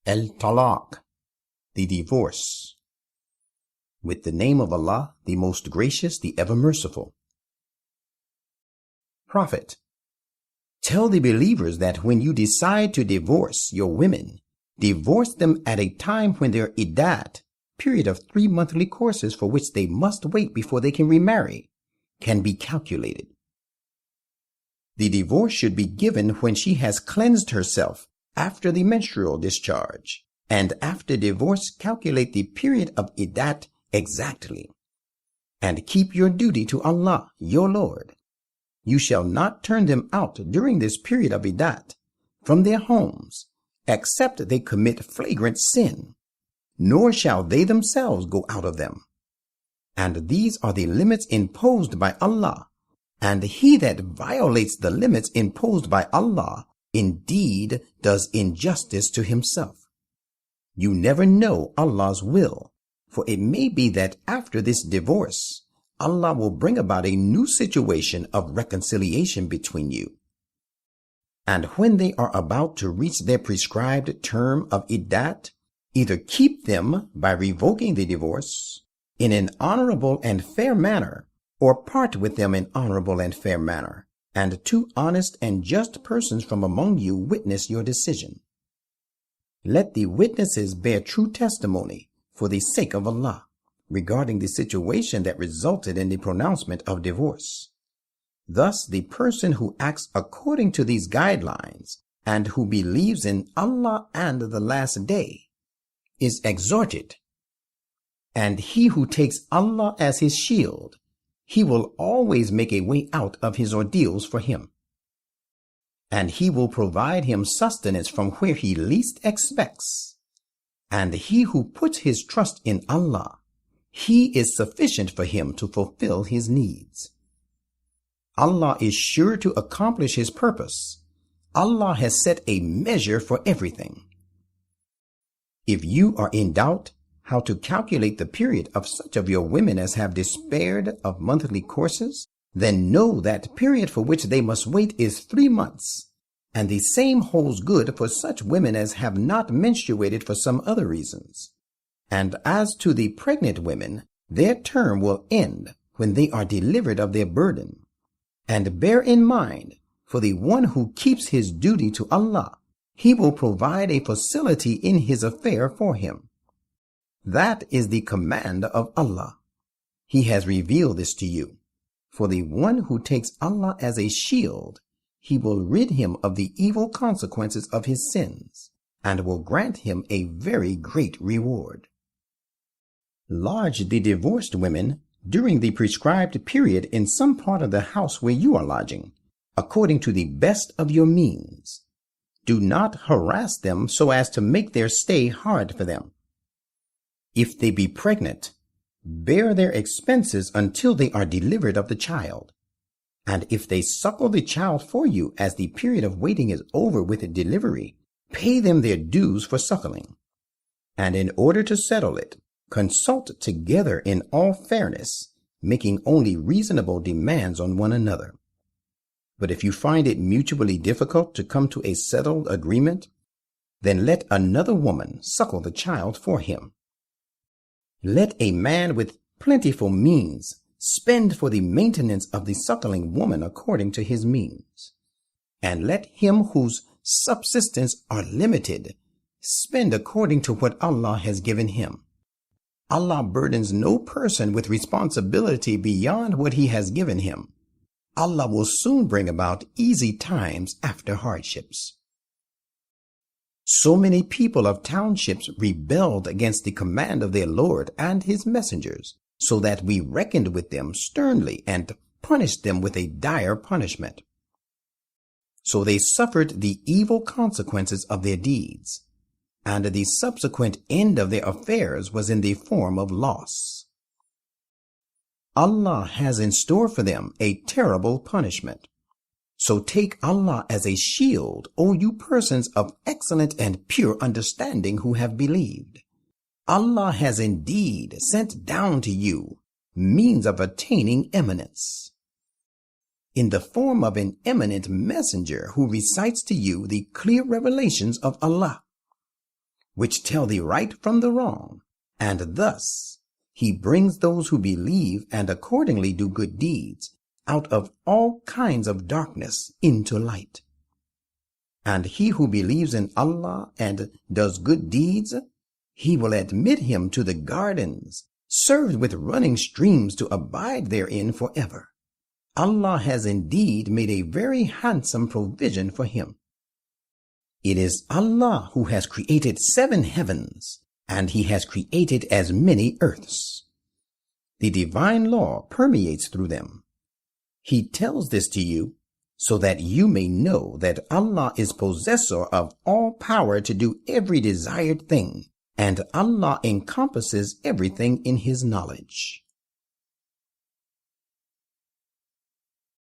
At-Talaq, the divorce. With the name of Allah, the most gracious, the ever merciful. Prophet, tell the believers that when you decide to divorce your women, divorce them at a time when their iddat, period of 3 monthly courses for which they must wait before they can remarry, can be calculated. The divorce should be given when she has cleansed herself after the menstrual discharge, and after divorce calculate the period of iddat exactly. And keep your duty to Allah, your Lord. You shall not turn them out during this period of iddat from their homes, except they commit flagrant sin, nor shall they themselves go out of them. And these are the limits imposed by Allah, and he that violates the limits imposed by Allah indeed does injustice to himself. You never know Allah's will, for it may be that after this divorce, Allah will bring about a new situation of reconciliation between you. And when they are about to reach their prescribed term of iddat, either keep them by revoking the divorce in an honorable and fair manner, or part with them in honorable and fair manner, and 2 honest and just persons from among you witness your decision. Let the witnesses bear true testimony for the sake of Allah regarding the situation that resulted in the pronouncement of divorce. Thus, the person who acts according to these guidelines and who believes in Allah and the last day is exhorted. And he who takes Allah as his shield, he will always make a way out of his ordeals for him. And he will provide him sustenance from where he least expects. And he who puts his trust in Allah, he is sufficient for him to fulfill his needs. Allah is sure to accomplish his purpose. Allah has set a measure for everything. If you are in doubt how to calculate the period of such of your women as have despaired of monthly courses, then know that period for which they must wait is 3 months, and the same holds good for such women as have not menstruated for some other reasons. And as to the pregnant women, their term will end when they are delivered of their burden. And bear in mind, for the one who keeps his duty to Allah, he will provide a facility in his affair for him. That is the command of Allah. He has revealed this to you. For the one who takes Allah as a shield, he will rid him of the evil consequences of his sins, and will grant him a very great reward. Lodge the divorced women during the prescribed period in some part of the house where you are lodging, according to the best of your means. Do not harass them so as to make their stay hard for them. If they be pregnant, bear their expenses until they are delivered of the child. And if they suckle the child for you as the period of waiting is over with delivery, pay them their dues for suckling. And in order to settle it, consult together in all fairness, making only reasonable demands on one another. But if you find it mutually difficult to come to a settled agreement, then let another woman suckle the child for him. Let a man with plentiful means spend for the maintenance of the suckling woman according to his means. And let him whose subsistence are limited spend according to what Allah has given him. Allah burdens no person with responsibility beyond what he has given him. Allah will soon bring about easy times after hardships. So many people of townships rebelled against the command of their Lord and his messengers, so that we reckoned with them sternly and punished them with a dire punishment. So they suffered the evil consequences of their deeds, and the subsequent end of their affairs was in the form of loss. Allah has in store for them a terrible punishment. So take Allah as a shield, O you persons of excellent and pure understanding who have believed. Allah has indeed sent down to you means of attaining eminence, in the form of an eminent messenger who recites to you the clear revelations of Allah. which tell the right from the wrong, and thus he brings those who believe and accordingly do good deeds out of all kinds of darkness into light. And he who believes in Allah and does good deeds, he will admit him to the gardens, served with running streams to abide therein forever. Allah has indeed made a very handsome provision for him. It is Allah who has created 7 heavens, and he has created as many earths. The divine law permeates through them. He tells this to you so that you may know that Allah is possessor of all power to do every desired thing, and Allah encompasses everything in his knowledge.